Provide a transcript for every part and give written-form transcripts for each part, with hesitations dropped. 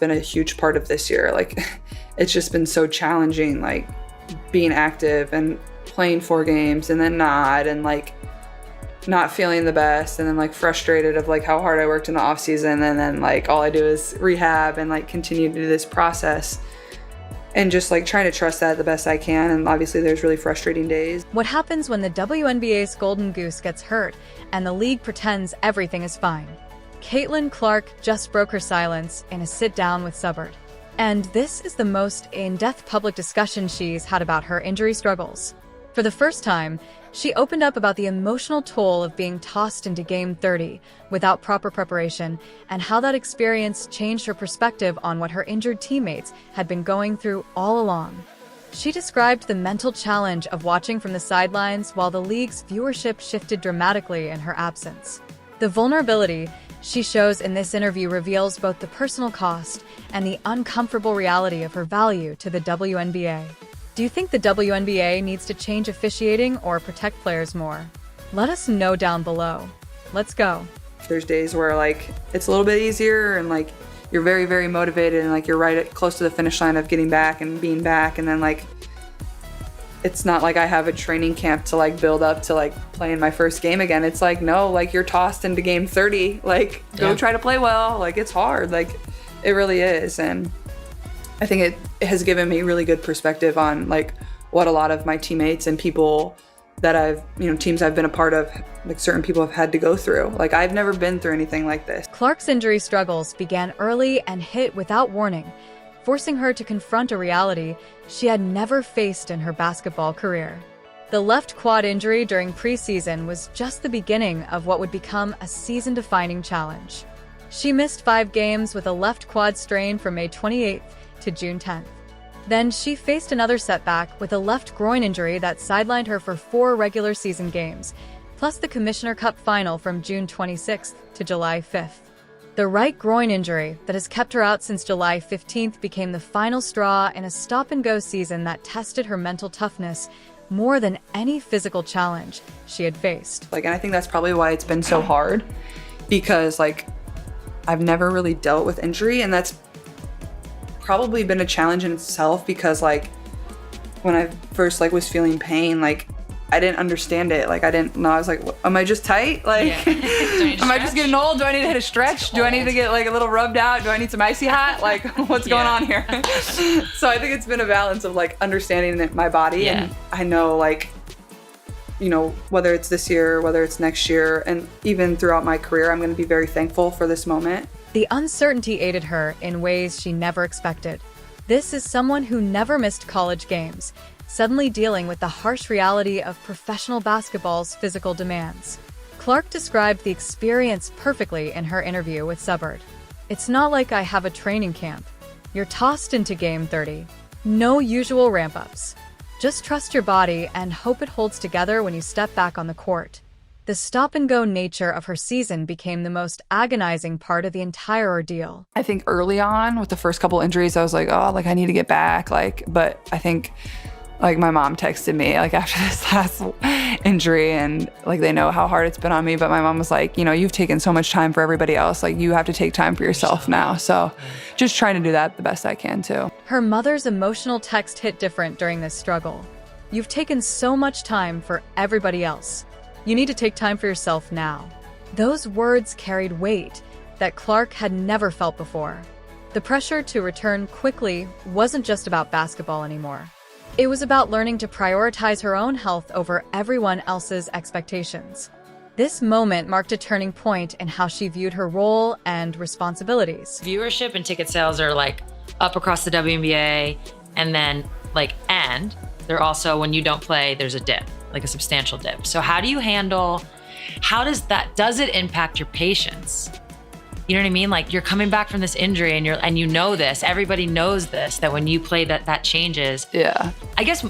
been a huge part of this year. Like, it's just been so challenging, like being active and playing 4 games and then not, and like not feeling the best, and then like frustrated of like how hard I worked in the off season, and then like all I do is rehab and like continue to do this process and just like trying to trust that the best I can. And obviously there's really frustrating days. What happens when the WNBA's golden goose gets hurt and the league pretends everything is fine? Caitlin Clark just broke her silence in a sit-down with Subbard. And this is the most in-depth public discussion she's had about her injury struggles. For the first time, she opened up about the emotional toll of being tossed into Game 30 without proper preparation, and how that experience changed her perspective on what her injured teammates had been going through all along. She described the mental challenge of watching from the sidelines while the league's viewership shifted dramatically in her absence. The vulnerability she shows in this interview reveals both the personal cost and the uncomfortable reality of her value to the WNBA. Do you think the WNBA needs to change officiating or protect players more? Let us know down below. Let's go. There's days where like it's a little bit easier and like you're very, very motivated and like you're close to the finish line of getting back and being back, and then like it's not like I have a training camp to like build up to like playing my first game again. It's like, no, like you're tossed into Game 30, like go try to play well. Like it's hard, like it really is. And I think it has given me really good perspective on like what a lot of my teammates and people that I've, teams I've been a part of, like certain people have had to go through. Like I've never been through anything like this. Clark's injury struggles began early and hit without warning, forcing her to confront a reality she had never faced in her basketball career. The left quad injury during preseason was just the beginning of what would become a season-defining challenge. She missed 5 games with a left quad strain from May 28th to June 10th. Then she faced another setback with a left groin injury that sidelined her for 4 regular season games, plus the Commissioner Cup final from June 26th to July 5th. The right groin injury that has kept her out since July 15th became the final straw in a stop-and-go season that tested her mental toughness more than any physical challenge she had faced. And I think that's probably why it's been so hard, because I've never really dealt with injury, and that's probably been a challenge in itself, because when I first was feeling pain, I didn't understand it. I didn't know. I was like, am I just tight? Am I just getting old? Do I need to hit a stretch? Do I need to get a little rubbed out? Do I need some icy hot? What's going on here? So I think it's been a balance of understanding my body. And I know whether it's this year, whether it's next year, and even throughout my career, I'm going to be very thankful for this moment. The uncertainty aided her in ways she never expected. This is someone who never missed college games, suddenly dealing with the harsh reality of professional basketball's physical demands. Clark described the experience perfectly in her interview with Subbard. "It's not like I have a training camp. You're tossed into Game 30. No usual ramp-ups. Just trust your body and hope it holds together when you step back on the court." The stop-and-go nature of her season became the most agonizing part of the entire ordeal. I think early on, with the first couple injuries, I was like, I need to get back. But I think my mom texted me after this last injury, and they know how hard it's been on me, but my mom was like, you've taken so much time for everybody else. You have to take time for yourself now. So just trying to do that the best I can too. Her mother's emotional text hit different during this struggle. "You've taken so much time for everybody else. You need to take time for yourself now." Those words carried weight that Clark had never felt before. The pressure to return quickly wasn't just about basketball anymore. It was about learning to prioritize her own health over everyone else's expectations. This moment marked a turning point in how she viewed her role and responsibilities. Viewership and ticket sales are up across the WNBA, and then and they're also, when you don't play, there's a dip, a substantial dip. So how does it impact your patience? You know what I mean? You're coming back from this injury and you know this, everybody knows this, that when you play that changes. Yeah. I guess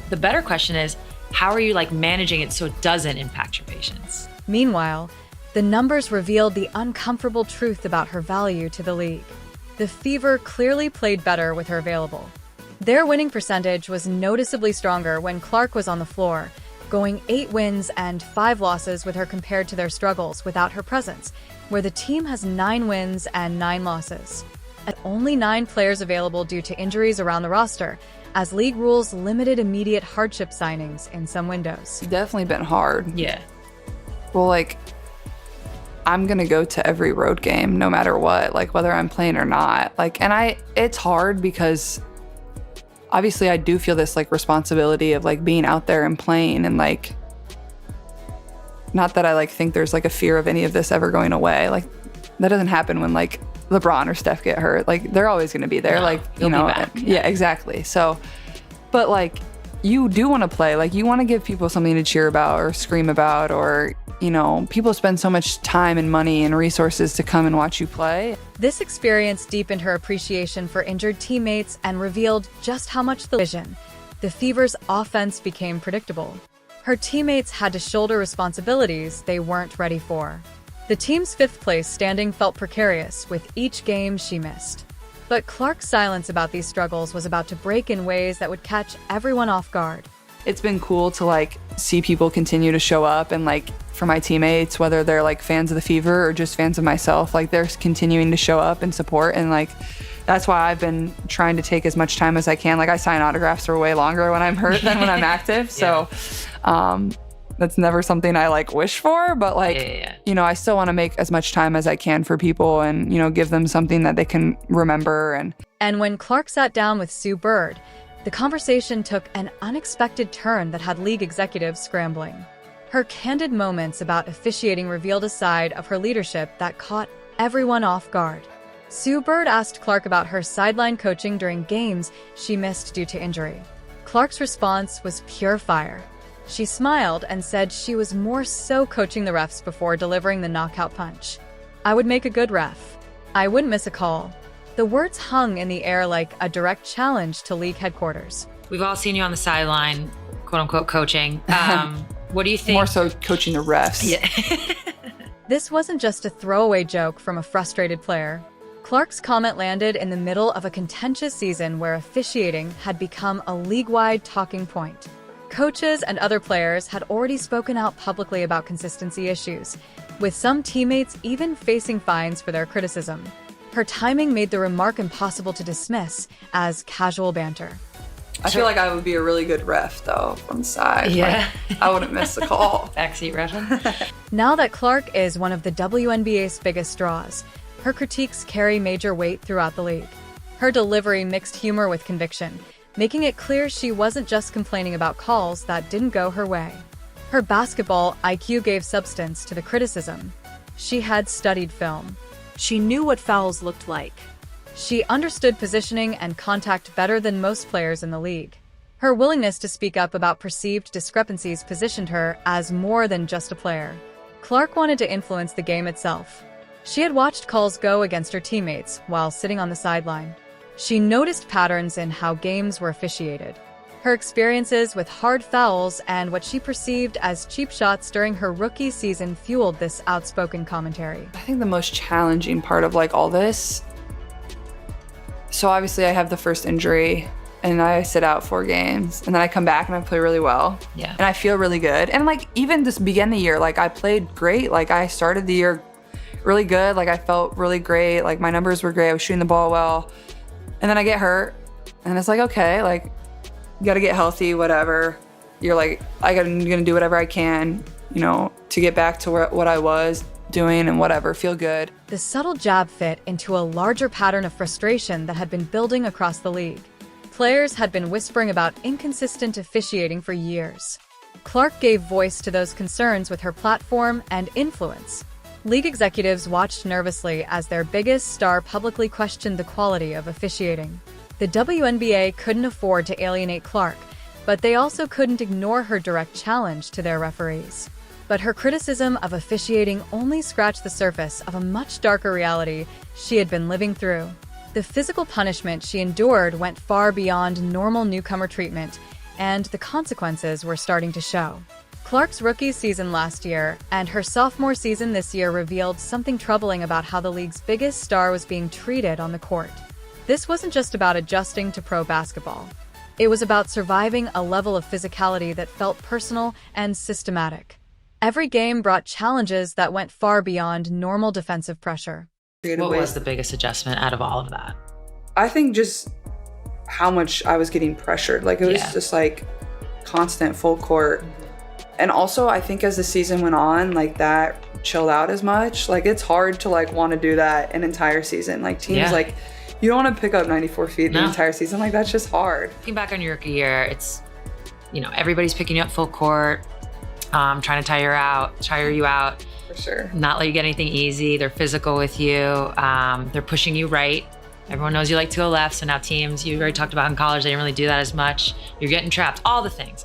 the better question is, how are you managing it so it doesn't impact your patience? Meanwhile, the numbers revealed the uncomfortable truth about her value to the league. The Fever clearly played better with her available. Their winning percentage was noticeably stronger when Clark was on the floor, going 8 wins and 5 losses with her compared to their struggles without her presence, where the team has 9 wins and 9 losses. only 9 players available due to injuries around the roster, as league rules limited immediate hardship signings in some windows. It's definitely been hard. Yeah. Well, like, I'm gonna go to every road game no matter what, like whether I'm playing or not. Like, and it's hard because obviously I do feel this like responsibility of like being out there and playing, and like, not that I like think there's like a fear of any of this ever going away. Like, that doesn't happen when like LeBron or Steph get hurt. Like, they're always gonna be there. No, like, they'll you know, be back. yeah, exactly. So, but like, you do want to play. Like, you want to give people something to cheer about or scream about, or, you know, people spend so much time and money and resources to come and watch you play. This experience deepened her appreciation for injured teammates and revealed just how much the Fever's offense became predictable. Her teammates had to shoulder responsibilities they weren't ready for. The team's 5th place standing felt precarious with each game she missed. But Clark's silence about these struggles was about to break in ways that would catch everyone off guard. It's been cool to like see people continue to show up, and like for my teammates, whether they're like fans of the Fever or just fans of myself, like they're continuing to show up and support. And like, that's why I've been trying to take as much time as I can. Like, I sign autographs for way longer when I'm hurt than when I'm active. So that's never something I like wish for, but like, you know, I still want to make as much time as I can for people and, you know, give them something that they can remember. And when Clark sat down with Sue Bird, the conversation took an unexpected turn that had league executives scrambling. Her candid moments about officiating revealed a side of her leadership that caught everyone off guard. Sue Bird asked Clark about her sideline coaching during games she missed due to injury. Clark's response was pure fire. She smiled and said she was more so coaching the refs before delivering the knockout punch. "I would make a good ref. I wouldn't miss a call." The words hung in the air like a direct challenge to league headquarters. We've all seen you on the sideline, quote unquote, coaching. What do you think? More so coaching the refs. Yeah. This wasn't just a throwaway joke from a frustrated player. Clark's comment landed in the middle of a contentious season where officiating had become a league-wide talking point. Coaches and other players had already spoken out publicly about consistency issues, with some teammates even facing fines for their criticism. Her timing made the remark impossible to dismiss as casual banter. I feel like I would be a really good ref, though, from the side. Yeah. Like, I wouldn't miss the call. Backseat refing. Now that Clark is one of the WNBA's biggest draws, her critiques carry major weight throughout the league. Her delivery mixed humor with conviction, making it clear she wasn't just complaining about calls that didn't go her way. Her basketball IQ gave substance to the criticism. She had studied film. She knew what fouls looked like. She understood positioning and contact better than most players in the league. Her willingness to speak up about perceived discrepancies positioned her as more than just a player. Clark wanted to influence the game itself. She had watched calls go against her teammates while sitting on the sideline. She noticed patterns in how games were officiated. Her experiences with hard fouls and what she perceived as cheap shots during her rookie season fueled this outspoken commentary. I think the most challenging part of like all this, so obviously I have the first injury and I sit out 4 games and then I come back and I play really well. Yeah. And I feel really good. And like even just begin the year, like I played great. Like I started the year really good. Like I felt really great. Like my numbers were great. I was shooting the ball well. And then I get hurt and it's like, okay, like you gotta get healthy, whatever. You're like, I'm gonna do whatever I can, you know, to get back to what I was doing and whatever, feel good. The subtle jab fit into a larger pattern of frustration that had been building across the league. Players had been whispering about inconsistent officiating for years. Clark gave voice to those concerns with her platform and influence. League executives watched nervously as their biggest star publicly questioned the quality of officiating. The WNBA couldn't afford to alienate Clark, but they also couldn't ignore her direct challenge to their referees. But her criticism of officiating only scratched the surface of a much darker reality she had been living through. The physical punishment she endured went far beyond normal newcomer treatment, and the consequences were starting to show. Clark's rookie season last year and her sophomore season this year revealed something troubling about how the league's biggest star was being treated on the court. This wasn't just about adjusting to pro basketball. It was about surviving a level of physicality that felt personal and systematic. Every game brought challenges that went far beyond normal defensive pressure. creative What ways. was the biggest adjustment out of all of that? I think just how much I was getting pressured. Like, it was just like constant full court. And also, I think as the season went on, like, that chilled out as much. Like, it's hard to like want to do that an entire season. Like, teams like, you don't want to pick up 94 feet the entire season. Like, that's just hard. Looking back on your rookie year, it's, you know, everybody's picking you up full court, trying to tire you out. For sure. Not let you get anything easy. They're physical with you. They're pushing you right. Everyone knows you like to go left. So now teams, you already talked about in college, they didn't really do that as much. You're getting trapped. All the things.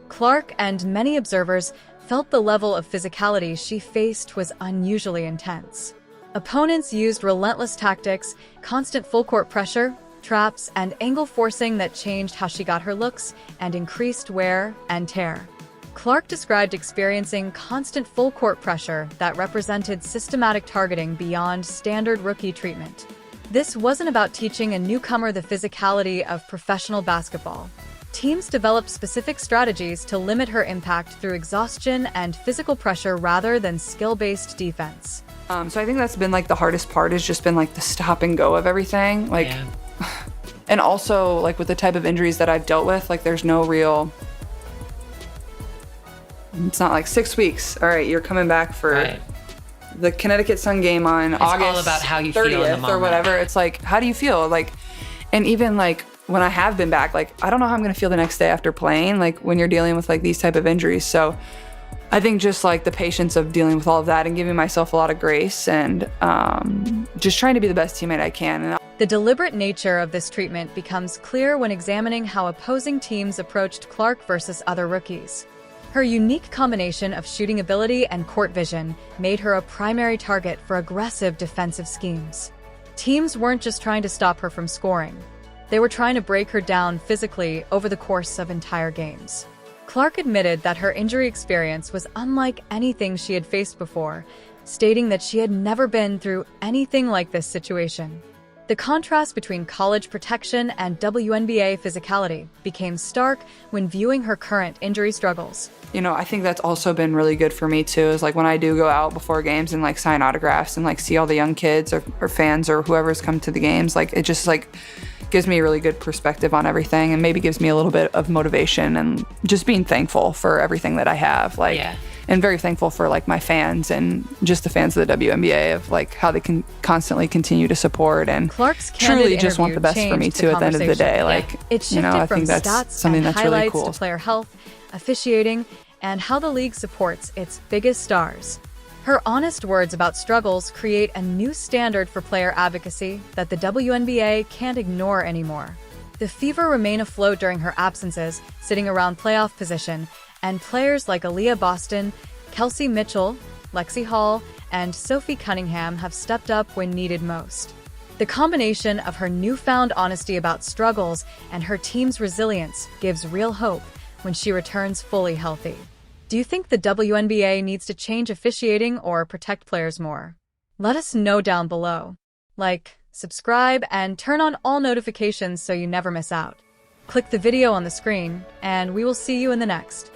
Clark and many observers felt the level of physicality she faced was unusually intense. Opponents used relentless tactics, constant full-court pressure, traps, and angle forcing that changed how she got her looks and increased wear and tear. Clark described experiencing constant full-court pressure that represented systematic targeting beyond standard rookie treatment. This wasn't about teaching a newcomer the physicality of professional basketball. Teams developed specific strategies to limit her impact through exhaustion and physical pressure rather than skill-based defense. So I think that's been like the hardest part, has just been like the stop and go of everything. Like, and also like with the type of injuries that I've dealt with, like there's no real, it's not like 6 weeks. All right, you're coming back for the Connecticut Sun game on August all about how you 30th feel in the moment. or whatever. It's like, how do you feel? Like, and even like when I have been back, like I don't know how I'm gonna feel the next day after playing, like when you're dealing with like these type of injuries. So I think just like the patience of dealing with all of that and giving myself a lot of grace and just trying to be the best teammate I can. And the deliberate nature of this treatment becomes clear when examining how opposing teams approached Clark versus other rookies. Her unique combination of shooting ability and court vision made her a primary target for aggressive defensive schemes. Teams weren't just trying to stop her from scoring. They were trying to break her down physically over the course of entire games. Clark admitted that her injury experience was unlike anything she had faced before, stating that she had never been through anything like this situation. The contrast between college protection and WNBA physicality became stark when viewing her current injury struggles. you know, I think that's also been really good for me too, is like when I do go out before games and like sign autographs and like see all the young kids or fans or whoever's come to the games, like it just like gives me a really good perspective on everything and maybe gives me a little bit of motivation and just being thankful for everything that I have. Like, and very thankful for like my fans and just the fans of the WNBA, of like how they can constantly continue to support and Clark's truly just want the best for me too at the end of the day. Like, it shifted you know, I from think that's stats something and that's really highlights cool. to player health, officiating, and how the league supports its biggest stars. Her honest words about struggles create a new standard for player advocacy that the WNBA can't ignore anymore. The Fever remain afloat during her absences, sitting around playoff position, and players like Aaliyah Boston, Kelsey Mitchell, Lexi Hall, and Sophie Cunningham have stepped up when needed most. The combination of her newfound honesty about struggles and her team's resilience gives real hope when she returns fully healthy. Do you think the WNBA needs to change officiating or protect players more? Let us know down below. Like, subscribe, and turn on all notifications so you never miss out. Click the video on the screen, and we will see you in the next.